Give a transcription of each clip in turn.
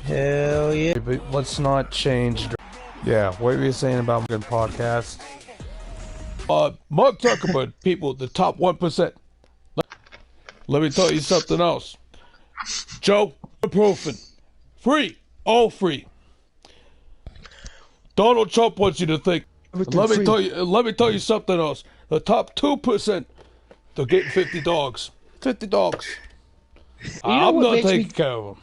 Hell yeah. But let's not change. Yeah, what were you saying about good podcast? Mark Zuckerberg, people, the top 1%. Let me tell you something else. Joe, ibuprofen. Free. All free. Donald Trump wants you to think. Let me tell you something else. The top 2%, they're getting 50 dogs. 50 dogs. I'm not taking care of them.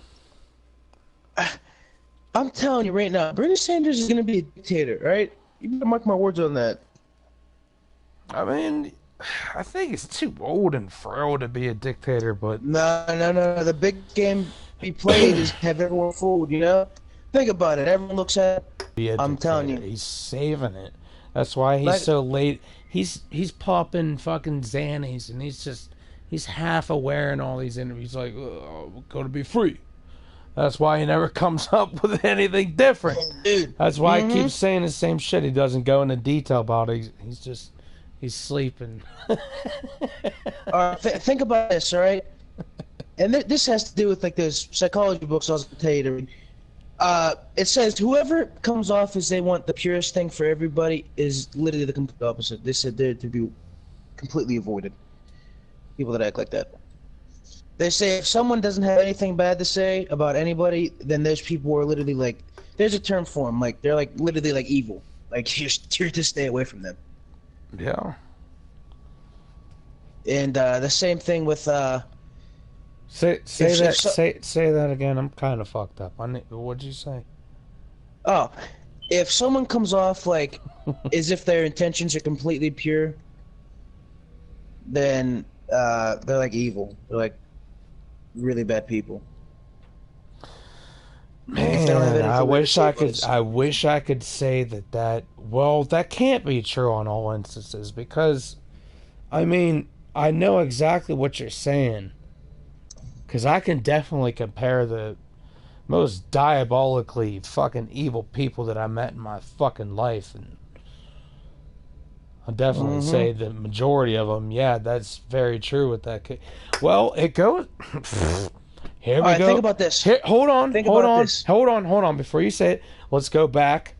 I'm telling you right now, Bernie Sanders is going to be a dictator, right? You better mark my words on that. I mean, I think he's too old and frail to be a dictator, but... No. The big game he played is have everyone fooled, you know? Think about it. Everyone looks at it. I'm telling you. He's saving it. That's why he's so late. He's popping fucking Xannies, and he's half aware in all these interviews. Like, oh, we're going to be free. That's why he never comes up with anything different. Dude. That's why he keeps saying the same shit. He doesn't go into detail about it. He's sleeping. Think about this, all right? And this has to do with like those psychology books I was going to tell you to read. It says whoever comes off as they want the purest thing for everybody is literally the complete opposite. They said they're to be completely avoided. People that act like that. They say if someone doesn't have anything bad to say about anybody, then those people are literally like, there's a term for them, like they're like literally like evil. Like you're to stay away from them. Yeah. And the same thing with Say that again. I'm kind of fucked up. What'd you say? Oh, if someone comes off like as if their intentions are completely pure, then they're like evil. They're like really bad people. Man, I wish I could say that. Well, that can't be true on all instances because, I mean, I know exactly what you're saying. Because I can definitely compare the most diabolically fucking evil people that I met in my fucking life, and I'll definitely say the majority of them. Yeah, that's very true with that kid. Well, it goes. Here we go. Think about this. Hold on. Before you say it, let's go back.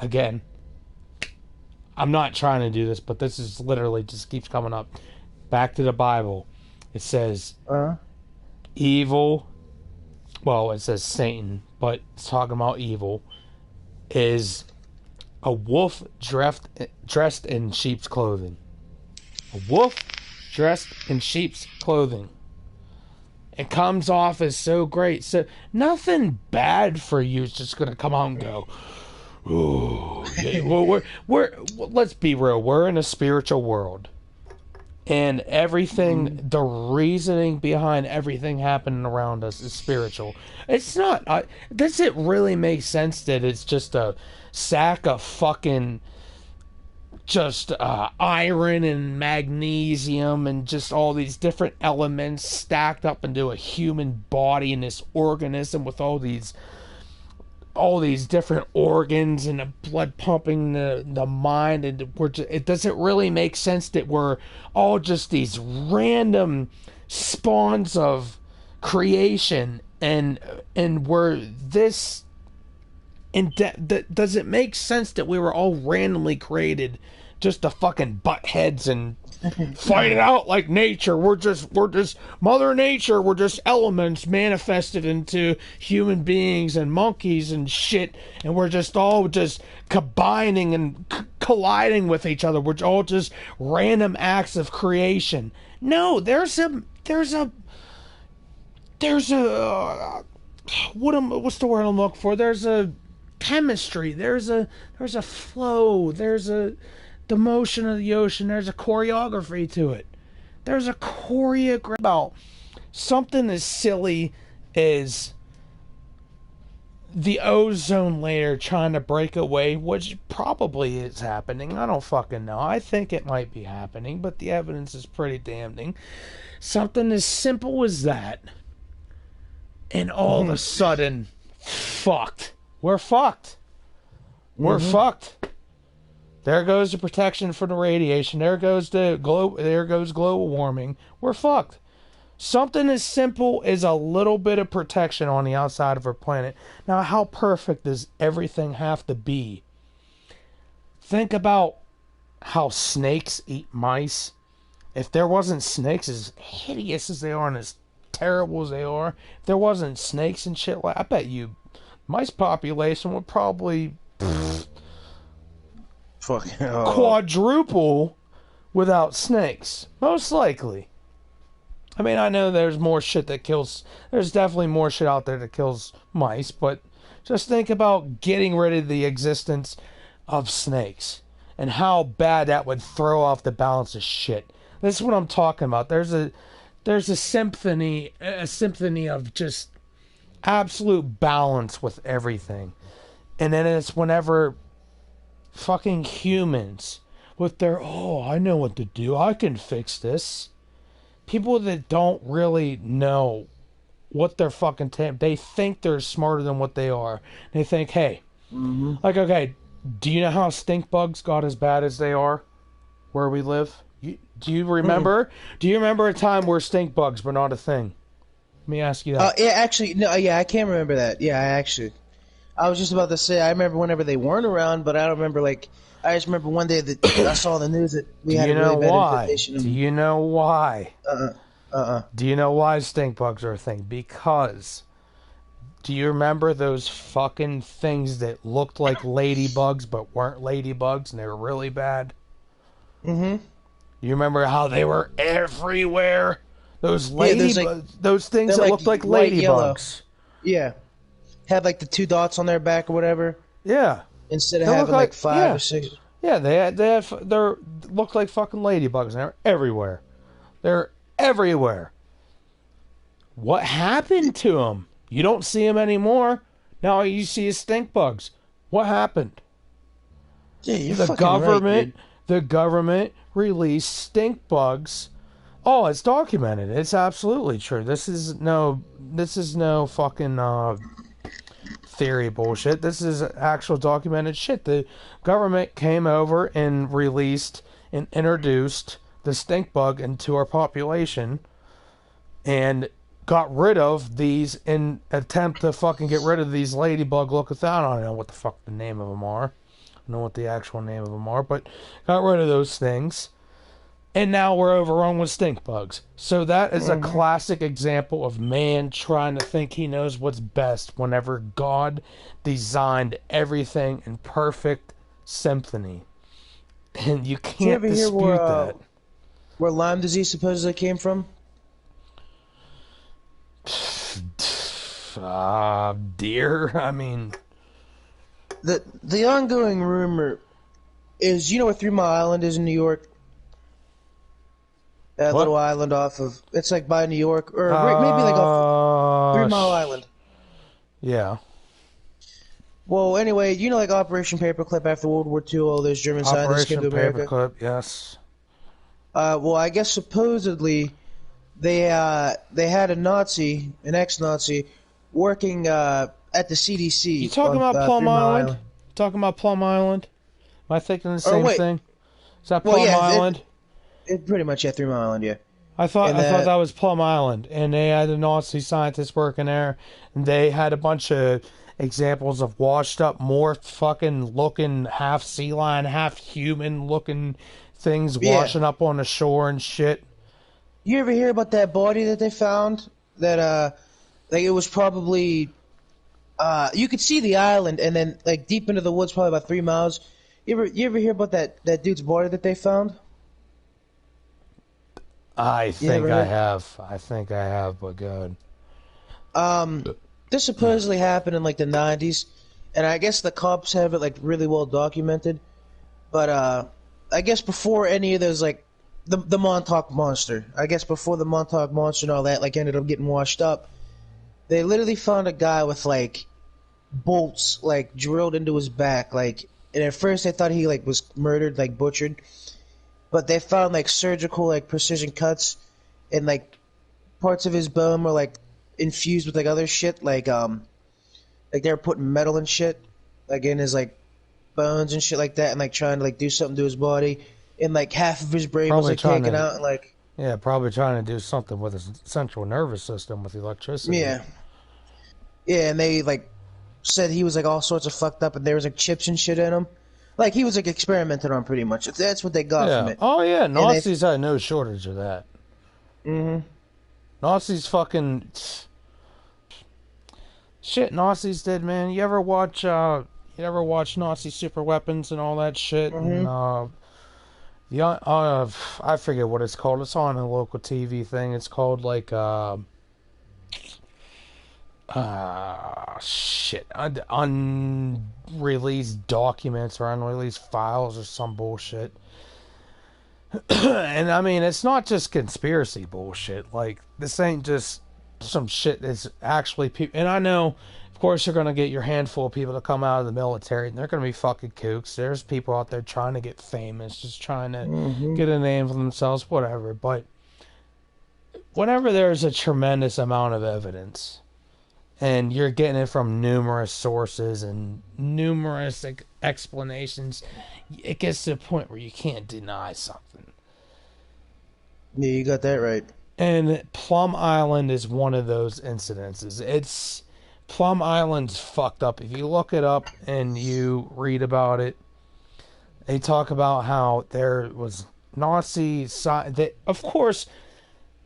Again, I'm not trying to do this, but this is literally just keeps coming up. Back to the Bible. It says evil. Well, it says Satan, but it's talking about evil. Is a wolf dressed in sheep's clothing. A wolf dressed in sheep's clothing. It comes off as so great. So nothing bad for you is just gonna come out and go. Ooh, yeah. Well, let's be real. We're in a spiritual world, and everything, the reasoning behind everything happening around us is spiritual. It's not. Does it really make sense that it's just a sack of fucking just iron and magnesium and just all these different elements stacked up into a human body in this organism with all these different organs and the blood pumping the mind, and it doesn't really make sense that we're all just these random spawns of creation and we're this does it make sense that we were all randomly created just to fucking butt heads and fight it out like nature? We're just Mother Nature. We're just elements manifested into human beings and monkeys and shit, and we're just all just combining and colliding with each other. We're all just random acts of creation. No, there's a what's the word I'm looking for? There's a chemistry. There's a flow. There's the motion of the ocean. There's a choreography to it. There's a choreography about something as silly as the ozone layer trying to break away, which probably is happening. I don't fucking know. I think it might be happening, but the evidence is pretty damning. Something as simple as that, and all of a sudden, fucked. We're fucked. We're fucked. There goes the protection from the radiation. There goes global warming. We're fucked. Something as simple as a little bit of protection on the outside of our planet. Now, how perfect does everything have to be? Think about how snakes eat mice. If there wasn't snakes, as hideous as they are and as terrible as they are, if there wasn't snakes and shit, like I bet you mice population would probably quadruple without snakes. Most likely. I mean, I know there's more shit that kills... There's definitely more shit out there that kills mice, but just think about getting rid of the existence of snakes and how bad that would throw off the balance of shit. This is what I'm talking about. There's a symphony of just absolute balance with everything. And then it's whenever fucking humans with their, oh, I know what to do, I can fix this. People that don't really know what they're fucking they think they're smarter than what they are. They think, hey, like, okay, do you know how stink bugs got as bad as they are where we live? Do you remember? Do you remember a time where stink bugs were not a thing? Let me ask you that. Yeah, actually, no, yeah, I can't remember that. Yeah, I was just about to say, I remember whenever they weren't around, but I don't remember, like, I just remember one day that I saw on the news that we had a really bad infestation. Do you know why? Do you know why stink bugs are a thing? Because, do you remember those fucking things that looked like ladybugs but weren't ladybugs and they were really bad? Mm-hmm. You remember how they were everywhere? Those those things that looked like ladybugs. Yeah. Had like the 2 dots on their back or whatever. Yeah. Instead of having like 5 or 6. Yeah, they looked like fucking ladybugs and they're everywhere. They're everywhere. What happened to them? You don't see them anymore. Now you see stink bugs. What happened? Yeah, you're the government. Right, the government released stink bugs. Oh, it's documented. It's absolutely true. This is no fucking theory bullshit. This is actual documented shit. The government came over and released and introduced the stink bug into our population and got rid of these in attempt to fucking get rid of these ladybug looketh out. I don't know what the fuck the name of them are. I don't know what the actual name of them are, but got rid of those things. And now we're overrun with stink bugs. So that is a classic example of man trying to think he knows what's best whenever God designed everything in perfect symphony. And you can't dispute that. Where Lyme disease supposedly came from? Deer? I mean... The ongoing rumor is, you know where 3 Mile Island is in New York? That little island off of... It's like by New York, or maybe like off 3 Mile Island. Yeah. Well, anyway, you know, like Operation Paperclip after World War II, all those German scientists came to America? Operation Paperclip, yes. Well, I guess supposedly they had an ex-Nazi, working at the CDC. You talking about Plum Island? Talking about Plum Island? Am I thinking the same thing? Is that Plum Island? It pretty much, yeah, 3 Mile Island, yeah. I thought that was Plum Island, and they had a Nazi scientist working there, and they had a bunch of examples of washed up, morphed, fucking looking half sea lion, half human looking things washing up on the shore and shit. You ever hear about that body that they found? That like it was probably you could see the island, and then like deep into the woods, probably about 3 miles. You ever hear about that dude's body that they found? I think I have, but good. This supposedly happened in like the 90s, and I guess the cops have it like really well documented. But I guess before any of those, like the Montauk Monster, I guess before the Montauk Monster and all that like ended up getting washed up, they literally found a guy with like bolts like drilled into his back, like, and at first they thought he like was murdered, like butchered. But they found like surgical like precision cuts, and like parts of his bone were like infused with like other shit, like they were putting metal and shit like in his like bones and shit like that, and like trying to like do something to his body, and like half of his brain was like taken out, and like Yeah, probably trying to do something with his central nervous system with electricity. Yeah. Yeah, and they like said he was like all sorts of fucked up, and there was like chips and shit in him. Like he was like experimented on pretty much. That's what they got from Yeah. it. Oh yeah, And they. Nazis had no shortage of that. Mm-hmm. Nazis fucking shit. Nazis did, man. You ever watch Nazi super weapons and all that shit? And Mm-hmm. I forget what it's called. It's on a local TV thing. It's called like shit, unreleased documents or unreleased files or some bullshit. And I mean, it's not just conspiracy bullshit. Like, this ain't just some shit that's actually people. And I know, of course, you're gonna get your handful of people to come out of the military, and they're gonna be fucking kooks. There's people out there trying to get famous, just trying to Mm-hmm. get a name for themselves, whatever. But whenever there's a tremendous amount of evidence, and you're getting it from numerous sources and numerous explanations, it gets to the point where you can't deny something. Yeah, you got that right. And Plum Island is one of those incidences. It's Plum Island's fucked up. If you look it up and you read about it, they talk about how there was Nazi that, of course,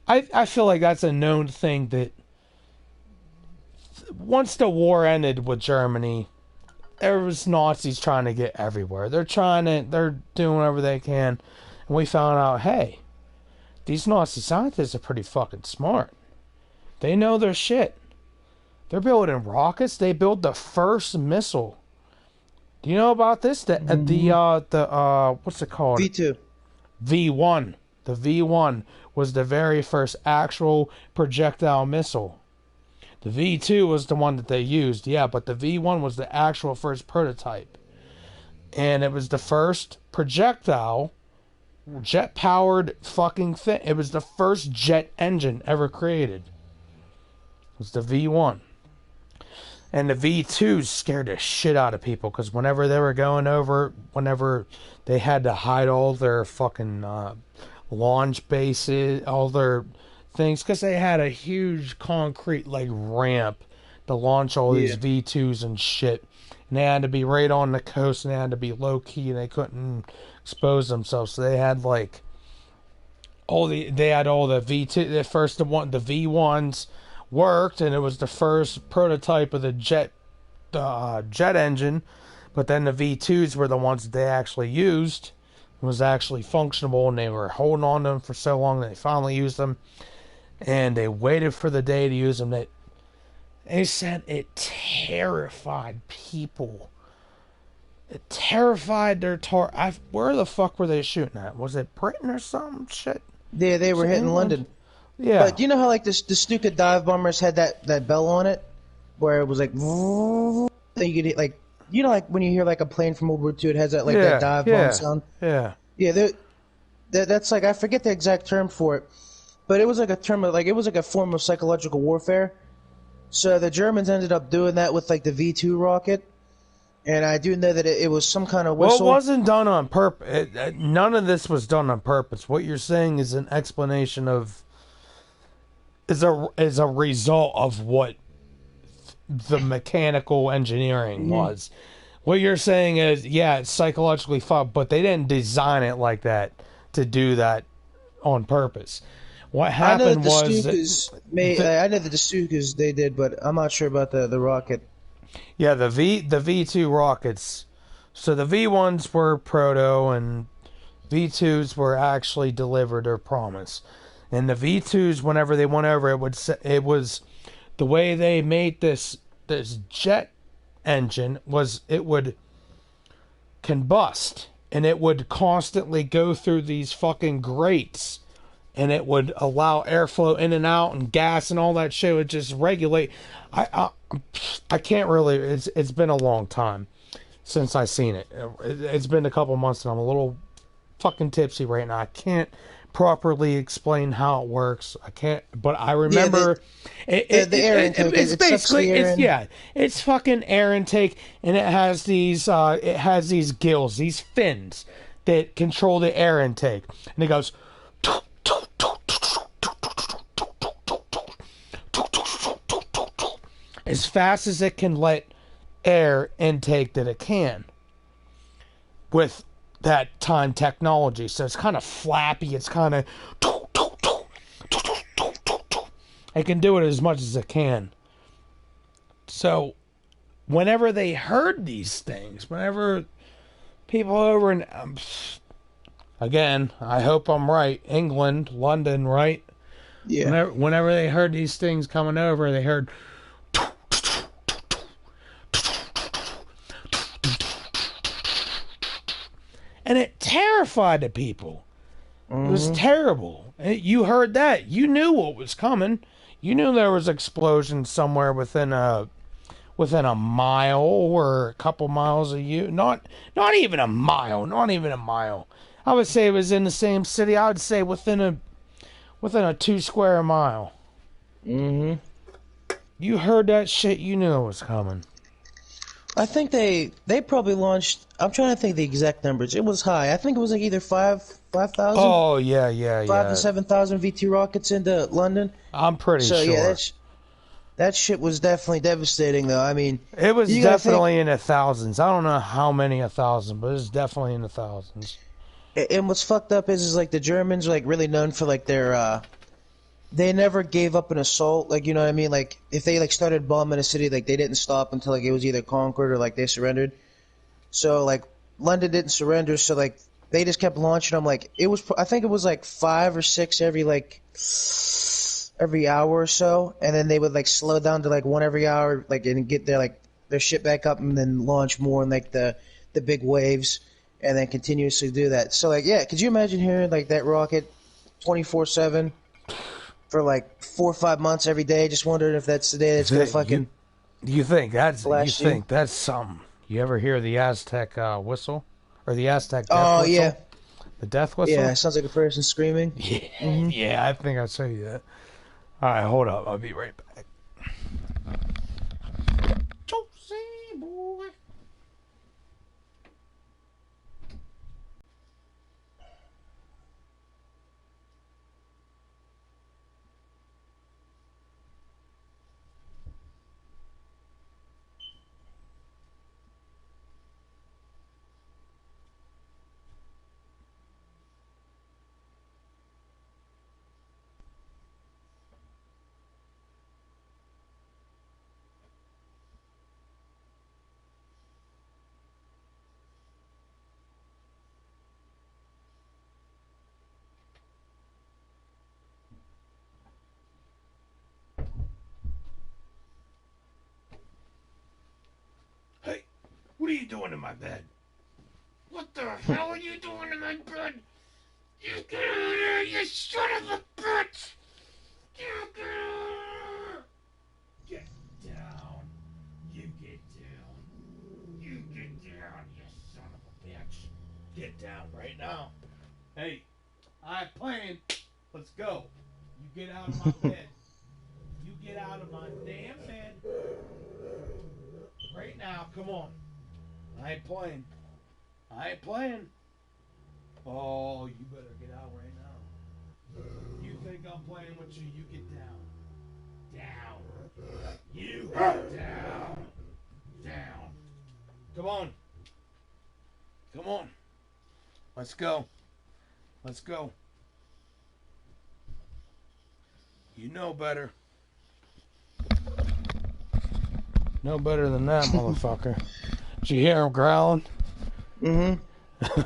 I feel like that's a known thing that once the war ended with Germany, there was Nazis trying to get everywhere. They're doing whatever they can. And we found out, hey, these Nazi scientists are pretty fucking smart. They know their shit. They're building rockets. They built the first missile. Do you know about this? The what's it called? V2. V1. The V1 was the very first actual projectile missile. The V2 was the one that they used, yeah, but the V1 was the actual first prototype. And it was the first projectile, jet-powered fucking thing. It was the first jet engine ever created. It was the V1. And the V2s scared the shit out of people, because whenever they were going over, whenever they had to hide all their fucking launch bases, all their things, because they had a huge concrete like ramp to launch all these V2s and shit, and they had to be right on the coast, and they had to be low key, and they couldn't expose themselves, so they had like all the V2. The V1s worked, and it was the first prototype of the jet engine, but then the V2s were the ones that they actually used. It was actually functional, and they were holding on to them for so long that they finally used them. And they waited for the day to use them. They said it terrified people. It terrified their where the fuck were they shooting at? Was it Britain or some shit? Yeah, they were hitting England? London. Yeah. But you know how like the Stuka dive bombers had that bell on it, where it was like, then you could like, you know, like when you hear like a plane from World War II, it has that like that dive bomb sound. Yeah. Yeah, that's like, I forget the exact term for it, but it was like a term of like, it was like a form of psychological warfare. So the Germans ended up doing that with like the V2 rocket, and I do know that it was some kind of whistle. Well, it wasn't done on purpose. None of this was done on purpose. What you're saying is an explanation of is a result of what the mechanical engineering was. What you're saying is, yeah, it's psychologically fun, but they didn't design it like that to do that on purpose. What happened was I know that the Stukas they did, but I'm not sure about the rocket. Yeah, the V2 rockets. So the V1s were proto, and V2s were actually delivered or promised. And the V2s, whenever they went over, it was the way they made this jet engine was it would combust, and it would constantly go through these fucking grates, and it would allow airflow in and out, and gas and all that shit would just regulate. I can't really. It's been a long time since I seen it. It's been a couple months, and I'm a little fucking tipsy right now. I can't properly explain how it works. I can't, but I remember the air intake. It's basically it's fucking air intake, and it has these gills, these fins that control the air intake, and it goes as fast as it can let air intake that it can with that time technology. So it's kind of flappy. It's kind of... It can do it as much as it can. So whenever they heard these things, whenever people over in... again, I hope I'm right. England, London, right? Yeah. Whenever they heard these things coming over, they heard... And it terrified the people. It was terrible. You heard that. You knew what was coming. You knew there was explosions somewhere within a mile or a couple miles of you. Not even a mile. Not even a mile. I would say it was in the same city. I would say within a 2 square mile. Mm-hmm. You heard that shit. You knew it was coming. I think they probably launched. I'm trying to think the exact numbers. It was high. I think it was like either 5,000. Oh yeah. 5 to 7,000 VT rockets into London. I'm pretty sure. Yeah, that shit was definitely devastating, though. I mean, it was definitely in the thousands. I don't know how many 1,000, but it's definitely in the thousands. And what's fucked up is like the Germans are like really known for like their they never gave up an assault. Like, you know what I mean? Like if they like started bombing a city, like they didn't stop until like it was either conquered or like they surrendered. So like London didn't surrender, so like they just kept launching them. Like it was, I think it was like 5 or 6 every hour or so, and then they would like slow down to like 1 every hour, like and get their shit back up, and then launch more in like the big waves, and then continuously do that. So like yeah, could you imagine hearing like that rocket 24/7 for like 4 or 5 months every day? Just wondering if that's the day that's gonna fucking. You think that's something? You ever hear the Aztec whistle or the Aztec death whistle? Yeah, the death whistle. Yeah, it sounds like a person screaming. Yeah, yeah. I think I'll show you that. All right, hold up. I'll be right back. Josie boy. Hey, what are you doing in my bed? What the hell are you doing in my bed? You get out of here, you son of a bitch! You get out! Get down. You get down. You get down, you son of a bitch. Get down right now. Hey, I'm playing. Let's go. You get out of my bed. You get out of my damn bed. Right now, come on. I ain't playing. I ain't playing. Oh, you better get out right now. You think I'm playing with you? You get down. Down. You get down. Down. Come on. Come on. Let's go. Let's go. You know better. No better than that, motherfucker. Did you hear him growling? Mm-hmm.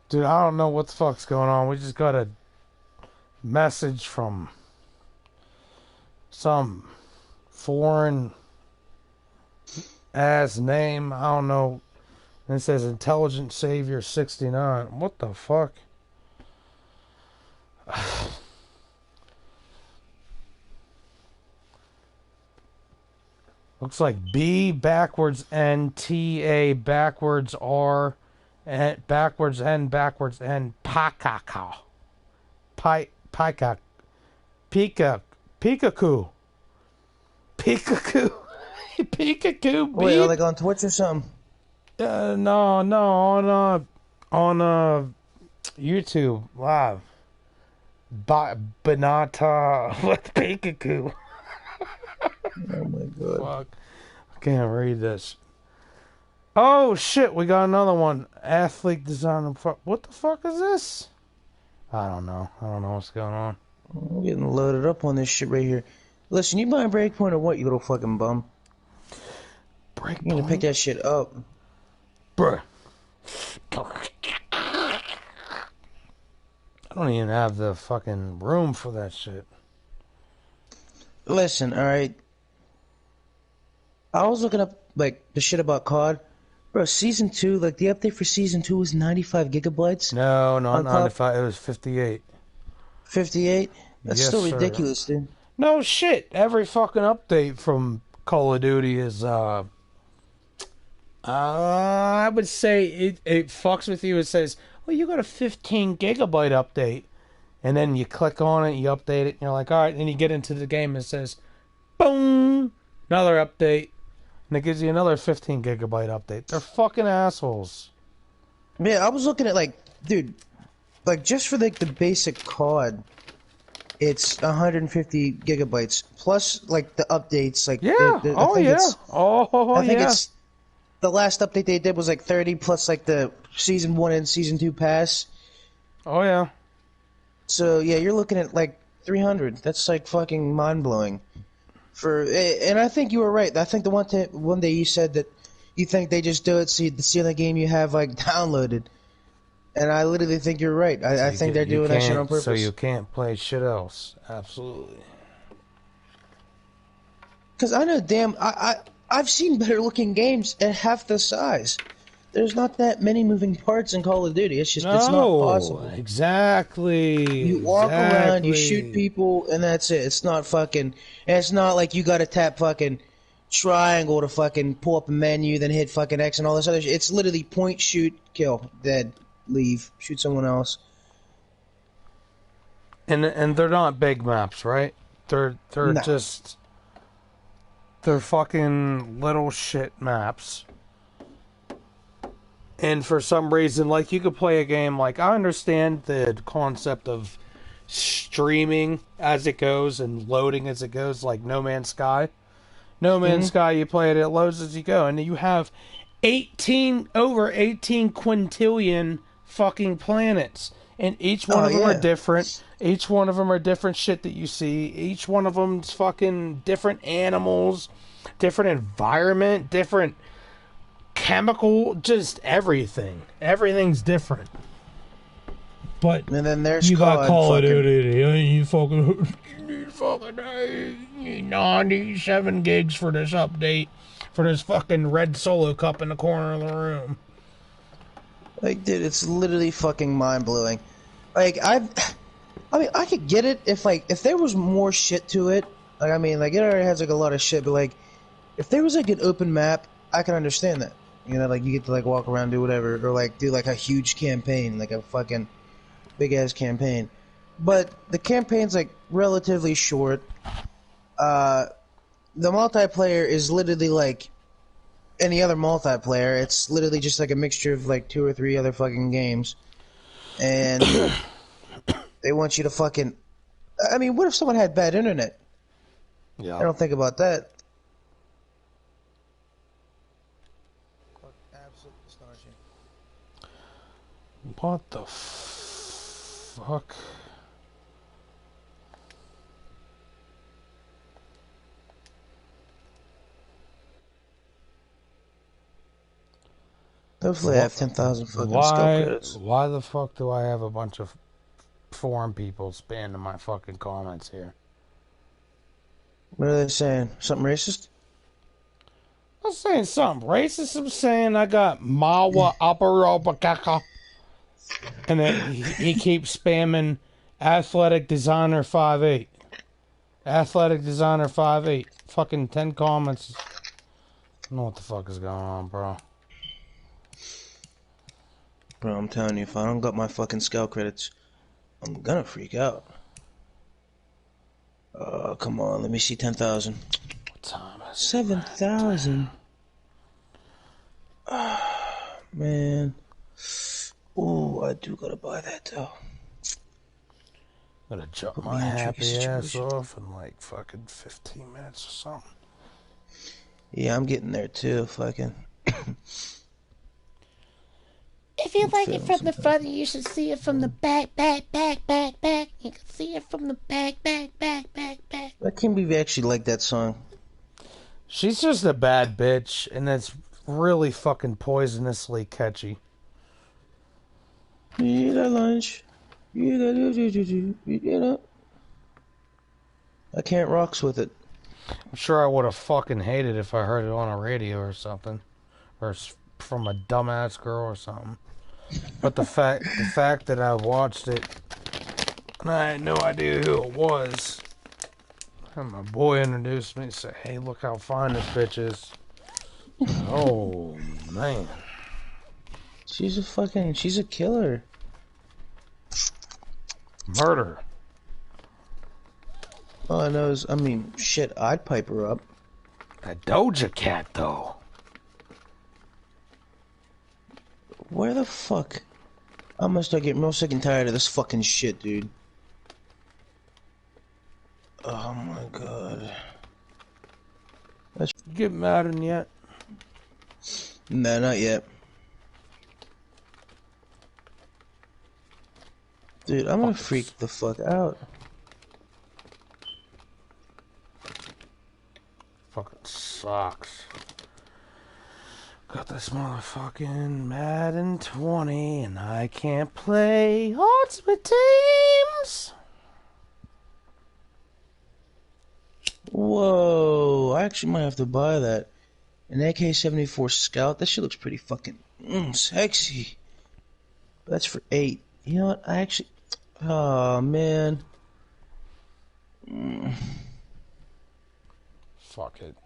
Dude, I don't know what the fuck's going on. We just got a message from some foreign ass name. I don't know. And it says Intelligent Savior 69. What the fuck? Looks like B backwards N, T A backwards R, and backwards N backwards N, Pakaka. Pika. Pikachu. Pikachu. Pikachu. Wait, are they on Twitch or something? No, on YouTube live. Banata with Pikachu. Oh my god. Fuck. I can't read this. Oh shit, we got another one. Athlete design. What the fuck is this? I don't know. I don't know what's going on. I'm getting loaded up on this shit right here. Listen, you buying Breakpoint or what, you little fucking bum? Breakpoint? You need to pick that shit up. Bruh. I don't even have the fucking room for that shit. Listen, alright. I was looking up, like, the shit about COD. Bro, Season 2, like, the update for Season 2 was 95 gigabytes. No, not on 95. It was 58. 58? That's Yes, still sir. ridiculous, dude. No shit. Every fucking update from Call of Duty is, I would say it fucks with you. It says, well, you got a 15 gigabyte update. And then you click on it, you update it, and you're like, all right. Then you get into the game and it says, boom, another update. And it gives you another 15 gigabyte update. They're fucking assholes. Yeah, I was looking at, like, dude, like, just for, like, the basic COD, it's 150 gigabytes. Plus, like, the updates, like, Yeah. I think it's the last update they did was like 30 plus like the Season 1 and Season 2 pass. Oh, yeah. So, yeah, you're looking at like 300. That's like fucking mind-blowing. And I think you were right. I think the one day you said that you think they just do it so to see the game you have like downloaded. And I literally think you're right. I think they're doing that shit on purpose. So you can't play shit else. Absolutely. Because I know, damn, I've seen better looking games at half the size. There's not that many moving parts in Call of Duty. It's just, it's not possible. Exactly. You walk around, you shoot people, and that's it. It's not fucking, and it's not like you gotta tap fucking triangle to fucking pull up a menu, then hit fucking X and all this other shit. It's literally point, shoot, kill, dead, leave, shoot someone else. And they're not big maps, right? They're just... They're fucking little shit maps. And for some reason, like, you could play a game, like, I understand the concept of streaming as it goes and loading as it goes, like No Man's Sky. No Man's Sky, you play it, it loads as you go. And you have over 18 quintillion fucking planets. And each one of them are different. Each one of them are different shit that you see. Each one of them's fucking different animals, different environment, different chemical, just everything. Everything's different. But and then there's you got Call of Duty. You fucking 97 gigs for this update for this fucking red solo cup in the corner of the room. Like, dude, it's literally fucking mind blowing. Like, I mean, I could get it if there was more shit to it. Like, I mean, like, it already has like a lot of shit, but like, if there was like an open map, I can understand that. You know, like, you get to like walk around, do whatever, or like do like a huge campaign, like a fucking big ass campaign. But the campaign's like relatively short. The multiplayer is literally like any other multiplayer. It's literally just like a mixture of like 2 or 3 other fucking games. And they want you to fucking... I mean, what if someone had bad internet? Yeah. I don't think about that. Absolutely astonishing. What the fuck? Hopefully I have 10,000 fucking skill credits. Why the fuck do I have a bunch of foreign people spamming my fucking comments here? What are they saying? Something racist? I'm saying something racist. I'm saying I got Mawa Aparobakaka. And then he keeps spamming Athletic Designer 5'8". Athletic Designer 5'8". Fucking 10 comments. I don't know what the fuck is going on, bro. Bro, I'm telling you, if I don't got my fucking scout credits, I'm gonna freak out. Come on, let me see 10,000. What time is it? 7,000. Man. Ooh, I do gotta buy that though. I'm gonna jump my happy ass off in like fucking 15 minutes or something. Yeah, I'm getting there too. Fucking. If you I'm like it feeling from some the type front, you should see it from the back, back, back, back, back. You can see it from the back, back, back, back, back. I can't believe you actually like that song. She's just a bad bitch, and it's really fucking poisonously catchy. You eat at lunch. You. I can't rocks with it. I'm sure I would have fucking hated if I heard it on a radio or something, or from a dumbass girl or something. But the fact that I watched it and I had no idea who it was, and my boy introduced me and said, "Hey, look how fine this bitch is." Oh man, She's a killer. murder. All I know is, I mean, shit, I'd pipe her up. That Doja Cat though. Where the fuck? I'm gonna start getting real sick and tired of this fucking shit, dude. Oh my god. You get Madden yet? Nah, not yet. Dude, I'm gonna freak the fuck out. Fucking sucks. Got this motherfucking Madden 20 and I can't play Ultimate Teams. Whoa, I actually might have to buy that. An AK-74 Scout, that shit looks pretty fucking sexy. But that's for 8. You know what, I actually... Oh, man. Fuck it.